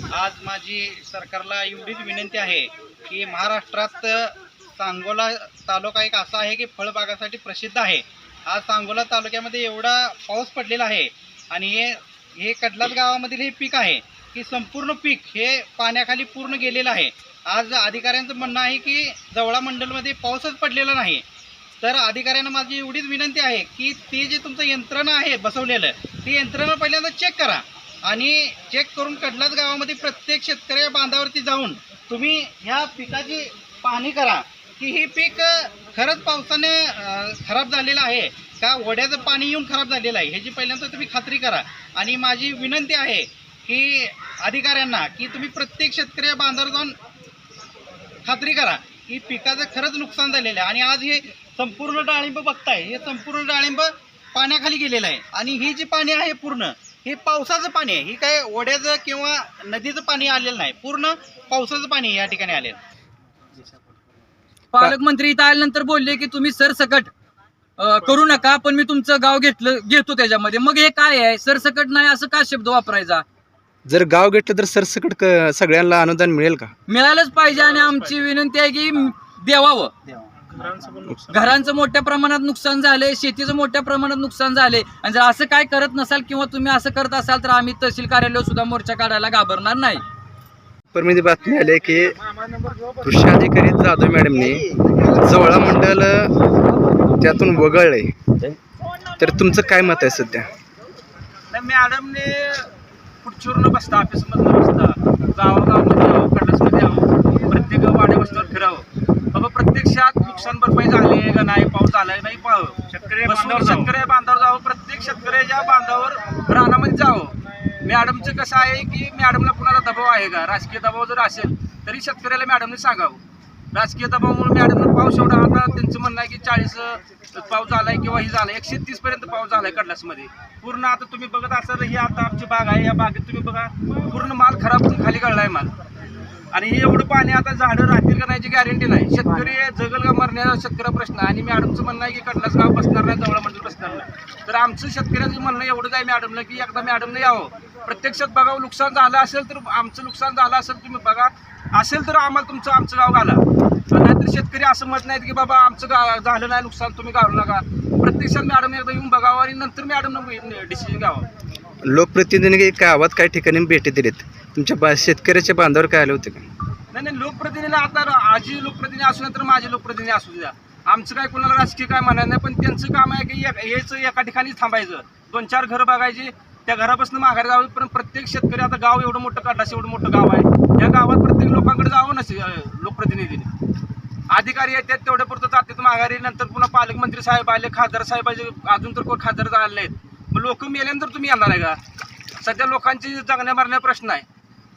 आज माझी सरकारला एवढीच विनंती आहे की महाराष्ट्रात सांगोला तालुका एक असा आहे की फळबागासाठी प्रसिद्ध आहे। आज सांगोला तालुक्यामध्ये एवढा पाऊस पडलेला आहे आणि हे कडलास गावामधील हे पीक आहे की संपूर्ण पीक हे पाण्याखाली पूर्ण गेलेलं आहे। आज अधिकाऱ्यांचं म्हणणं आहे की जवळा मंडलमध्ये पाऊसच पडलेला नाही। तर अधिकाऱ्यांना माझी एवढीच विनंती आहे की ती जे तुमचं यंत्रणा आहे बसवलेलं ती यंत्रणा पहिल्यांदा चेक करा आणि चेक करून कडलास गावामध्ये प्रत्येक शेतकरी बांधावरती जाऊन तुम्ही ह्या पिकाची पाहणी करा की हे पीक खरंच पावसाने खराब झालेलं आहे का वड्याचं पाणी येऊन खराब झालेलं आहे ह्याची पहिल्यांदा तुम्ही खात्री करा। आणि माझी विनंती आहे की अधिकाऱ्यांना की तुम्ही प्रत्येक शेतकरी बांधावर जाऊन खात्री करा की पिकाचं खरंच नुकसान झालेलं आहे। आणि आज हे संपूर्ण डाळिंब बघताय, हे संपूर्ण डाळिंब पाण्याखाली गेलेलं आहे आणि ही जी पाणी आहे पूर्ण हे पावसाचं पाणी आहे। ही काय ओढ्याचं किंवा नदीचं पाणी आलेलं नाही, पूर्ण पावसाचं पाणी या ठिकाणी आलेलं। पालकमंत्री इथं आल्यानंतर बोलले की तुम्ही सरसकट करू नका, पण मी तुमचं गाव घेतो त्याच्यामध्ये। मग हे काय आहे, सरसकट नाही असं का शब्द वापरायचा? जर गाव घेतलं तर सरसकट सगळ्यांना अनुदान मिळेल का? मिळालंच पाहिजे आणि आमची विनंती आहे की द्यावावं। घरांचं मोठ्या प्रमाणात नुकसान झालंय, शेतीचं मोठ्या प्रमाणात नुकसान झालंय आणि जर असं काय करत नसाल किंवा तुम्ही असं करत असाल तर आम्ही तहसील कार्यालयावर सुद्धा मोर्चा काढायला घाबरणार नाही। पेपरमध्ये बातमी आली की कृषी अधिकारी जाधव मॅडमने जवळा मंडल त्यातून वगळलंय, तर तुमचं काय मत आहे सध्या? मॅडमने खुर्चीवर न बसता ऑफिसमध्ये न बसता गावागावामध्ये यावं, कडलासमध्ये यावं, प्रत्येक वाड्या वस्तीवर फिरावं। बाबा प्रत्यक्षात नुकसान भरपाई झाली आहे का नाही, पाऊस झालाय नाही पाहावं, शेतकरी बांधावर जावं, प्रत्येक शेतकऱ्याच्या बांधावर रानामध्ये जावं। मॅडमचं कसं आहे की मॅडमला कुणाला दबाव आहे का, राजकीय दबाव जर असेल तरी शेतकऱ्याला मॅडमने सांगावं। राजकीय दबावामुळे मॅडमला पाऊस एवढा, आता त्यांचं म्हणणं आहे की 40 पाऊस झालाय किंवा ही झालाय 130 पर्यंत पाऊस झालाय कडलासमध्ये पूर्ण। आता तुम्ही बघत असाल ही आता आमची बाग आहे, या बागेत तुम्ही बघा पूर्ण माल खराब होऊन खाली गळलाय माल आणि हे एवढं पाणी आता झाडं राहतील का नाही गॅरंटी नाही। शेतकरी जगल का मरण्याचा शेतकरी प्रश्न आणि मॅडमचं म्हणणं आहे की कडलास गाव बसणार नाही, जवळ मंडळ बसणार नाही। तर आमचं शेतकऱ्यांचं म्हणणं एवढंच आहे मॅडमला की एकदा मॅडमने यावं, प्रत्यक्षात बघावं, नुकसान झालं असेल तर आमचं नुकसान झालं असेल तुम्ही बघा, असेल तर आम्हाला आमचं गाव घाला, नाहीतर शेतकरी असं मत नाहीत की बाबा आमचं झालं नाही नुकसान तुम्ही घालू नका। प्रत्यक्षात मॅडम एकदा येऊन बघावं आणि नंतर मॅडमनं डिसिजन घ्यावं। लोकप्रतिनिधीने गावात काही ठिकाणी भेटी दिलीत, तुमच्या शेतकऱ्याच्या बांधावर काय आले होते का? नाही, लोकप्रतिनिधी आता आजी लोकप्रतिनिधी असू नये तर माझे लोकप्रतिनिधी असू द्या, आमचं काय कोणाला राजकीय काय म्हणायचं नाही, पण त्यांचं काम आहे की यायचं एका ठिकाणी थांबायचं, 2-4 घरं बघायची, त्या घरापासून माघारी जावं। पण प्रत्येक शेतकरी आता गाव एवढं मोठं कडलास एवढं मोठं गाव आहे, या गावात प्रत्येक लोकांकडे जावं नसेल लोकप्रतिनिधीने। अधिकारी येतात तेवढ्या पुरतं जातात माघारी, नंतर पुन्हा पालकमंत्री साहेब आले, खासदार साहेबाचे अजून तर कोण खासदार आले नाहीत, मग लोक मेल्यानंतर तुम्ही येणार आहे का? सध्या लोकांची जगण्या मरण्या प्रश्न आहे,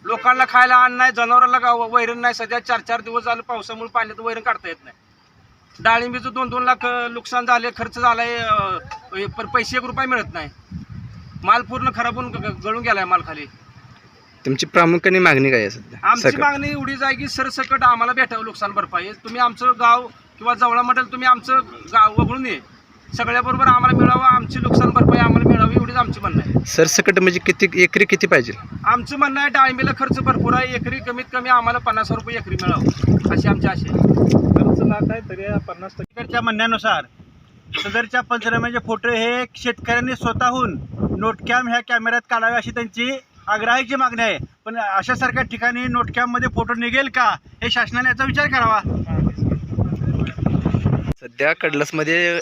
लोकांना खायला अन्न नाही, जनावरांना वैरण नाही। सध्या 4-4 दिवस झालं पावसामुळे पाण्यात वैरण काढता येत नाही। डाळिंबीचं 2-2 लाख नुकसान झाले, खर्च झालाय, पैसे 1 रुपया मिळत नाही, माल पूर्ण खराब होऊन गळून गेलाय माल खाली। तुमची प्रामुख्याने मागणी काय आहे सध्या? आमची मागणी एवढीच आहे की सरसकट आम्हाला भेटावं नुकसान भरपाई। तुम्ही आमचं गाव किंवा जवळा मंडळ तुम्ही आमचं गाव वगळून ये, सगळ्याबरोबर आम्हाला मिळावं, आमची नुकसान भरपाई आम्हाला मिळावी, एवढीच आमची म्हणणं आहे। सरसकट म्हणजे किती एकरी किती पाहिजे? आमचं म्हणणं आहे डाळिंबीला खर्च भरपूर आहे, एकरी कमीत कमी आम्हाला 50 रुपये एकरी मिळावं अशी आमची आशा आहे। खर्च लाट आहे तरी 50%च्या म्हणण्यानुसार सदरच्या पंचनाम्याचे फोटो हे शेतकऱ्यांनी स्वतःहून नोटकॅम ह्या कॅमेऱ्यात काढावे अशी त्यांची आग्रहाची मागणी आहे। पण अशासारख्या ठिकाणी नोटकॅममध्ये फोटो निघेल का हे शासनाने याचा विचार करावा। सध्या कडलासमध्ये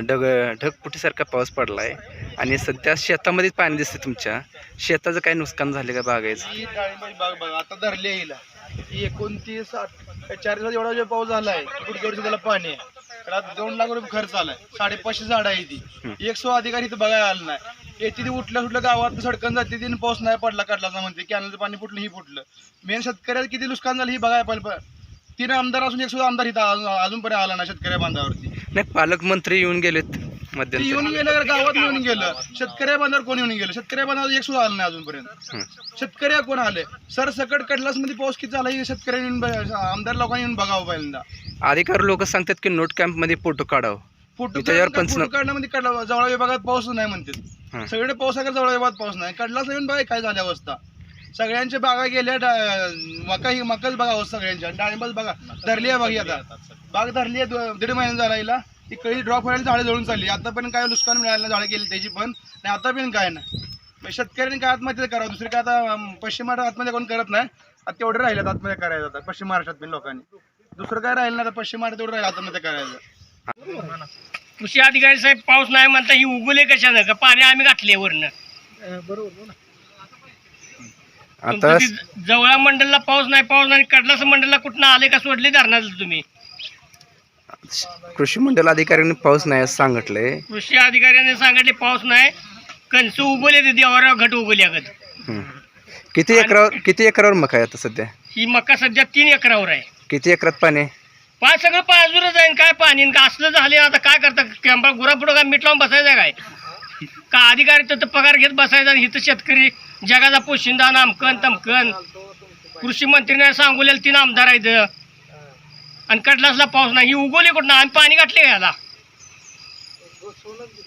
ढगफुटीसारखा पाऊस पडला आहे आणि सध्या शेतामध्ये पाणी दिसते, तुमच्या शेताचं काय नुकसान झाले का बागायचं? ही डाळिंबाची बाग बघा आता धरली आहे, ही 29 40 एवढा जो पाऊस झालाय, पुढच्या वर्षी त्याला पाणी आहे, त्याला 2 लाख रुपये खर्च आलाय, 550 झाडं आहे ती, 100 अधिकारी इथं बघायला आलं नाही। येते ती उठल्या गावात सडकन जाते ती, पाऊस नाही पडला कडलाचा म्हणते, कॅनलचं पाणी फुटलं ही फुटलं। मेन शेतकऱ्याला किती नुकसान झालं ही बघायला पाहिजे। 3 आमदार असून 100 आमदार इथं अजूनपर्यंत आला नाही शेतकऱ्या बांधावरती। नाही, पालकमंत्री येऊन गेलेत मध्यंतरी, येऊन गेलं गावात येऊन गेलं, शेतकऱ्या बांधावर कोण येऊन गेलं? शेतकऱ्या बांधावर 100 आलं नाही अजूनपर्यंत। शेतकऱ्या कोण आले? सरसकट कडलासमध्ये पाऊस किती झाला शेतकऱ्यांनी आमदार लोकांनी येऊन बघावं पहिल्यांदा। अधिकारी लोक सांगतात की नोट कॅम्प मध्ये फोटो काढावं, फोटो काढण्यामध्ये काढला, जवळ विभागात पाऊस नाही म्हणते, सगळे पाऊस आहे, जवळ विभागात पाऊस नाही, कडलास येऊन बघा काय झाली अवस्था। सगळ्यांच्या बागा गेल्या मकाच बघा हो सगळ्यांच्या डाळिंबच बघा धरली आहे बघी आता बाग धरली आहे 1.5 महिना झाला हिला ती कळी ड्रॉप व्हायला झाडं जळून चालली आता पण काय नुकसान मिळालं ना झाडं गेली त्याची पण आणि आता पण काय ना मग शेतकऱ्यांनी काय आत्महत्या करावं दुसरी काय आता पश्चिम महाराष्ट्रात आत्महत्या कोण करत नाही आता तेवढं राहिलं आत्महत्या करायचं आता पश्चिम महाराष्ट्रात पण लोकांनी दुसरं काय राहिलं ना आता पश्चिम महाराष्ट्रात तेवढं राहिलं आत्महत्या करायचं कृषी अधिकारी साहेब पाऊस नाही म्हणता ही उगवले कशानं का पाणी आम्ही घातले वरनं आता जवळा मंडलला पाऊस नाही कडलास मंडलला कुठनं आले का सोडले धरणाला तुम्ही कृषी मंडल अधिकाऱ्यांनी पाऊस नाही असं सांगितलंय. कृषी अधिकाऱ्याने सांगितले पाऊस नाही कणसं उगवले ते देवावर घट उगवल्यागत. किती एकरावर मका आहे आता सध्या? ही मका सध्या 3 एकरावर आहे. किती एकरात पाणी आहे? पाय सगळं पाजूरच जाईन काय पाणी का असलं झाले आता काय करता गुरापुढं काय मीठ लावून बसायचं काय का अधिकारी तर पगार घेत बसायचा आणि इथं शेतकरी जगाचा पोशिंदा नामकन तमकन कृषी मंत्रीने सांगोलेलं 3 आमदार आहेत आणि कडलासला पाऊस नाही ही उगवली कुठं आम्ही पाणी घातले याला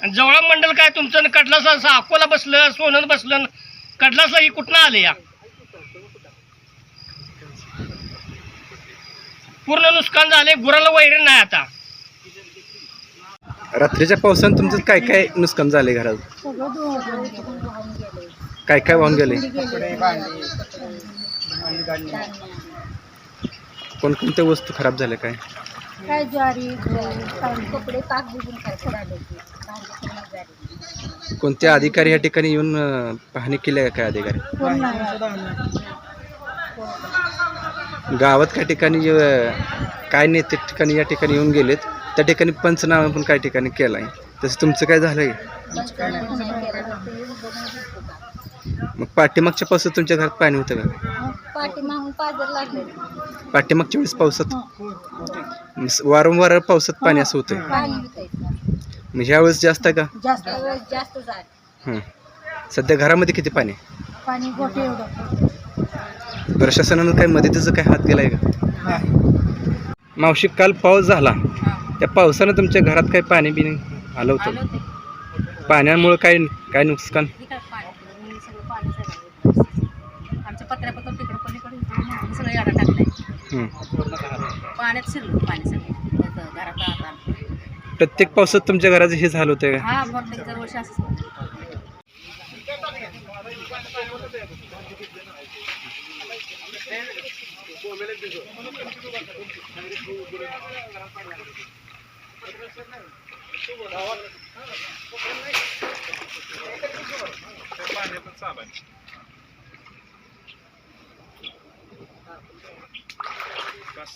आणि जवळा मंडल काय तुमचं कडलासला अकोला बसलं सोनं बसलं कडलासला ही कुठनं आले या पूर्ण नुकसान झाले गुराला वैरण नाही आता. रात्रीच्या पावसानं तुमचं काय काय नुकसान झाले घरात? काय काय वाहून गेले? कोणकोणत्या वस्तू खराब झाल्या काय? काय ज्वारी कपडे पाक बुजून खराब झाले. कोणत्या अधिकारी या ठिकाणी येऊन पाहणी केली आहे काय अधिकारी? गावात काही ठिकाणी काय नेते ठिकाणी या ठिकाणी येऊन गेलेत त्या ठिकाणी पंचनामा पण काही ठिकाणी केला आहे तसं तुमचं काय झालंय? मग पाठीमागच्या पावसात तुमच्या घरात पाणी होतं का? पाठीमागच्या वेळेस पावसात वारंवार पावसात पाणी असं होतं मग ह्या वेळेस जास्त आहे का? सध्या घरामध्ये किती पाणी? प्रशासनानं काय मदतीचं काय हात गेलाय का? मावशी काल पाऊस झाला त्या पावसानं तुमच्या घरात काय पाणी बिणी आलं होतं? पाण्यामुळे काय काय नुकसान? आमच्या पत्र्यापत्र तिकडं पलीकडे सगळं याला टाकलंय पाण्यात शिरलं पाणी सगळं घरात आता. प्रत्येक पावसात तुमच्या घराचं हे झालं होतं का? हा प्रत्येक दरवर्षी असं बस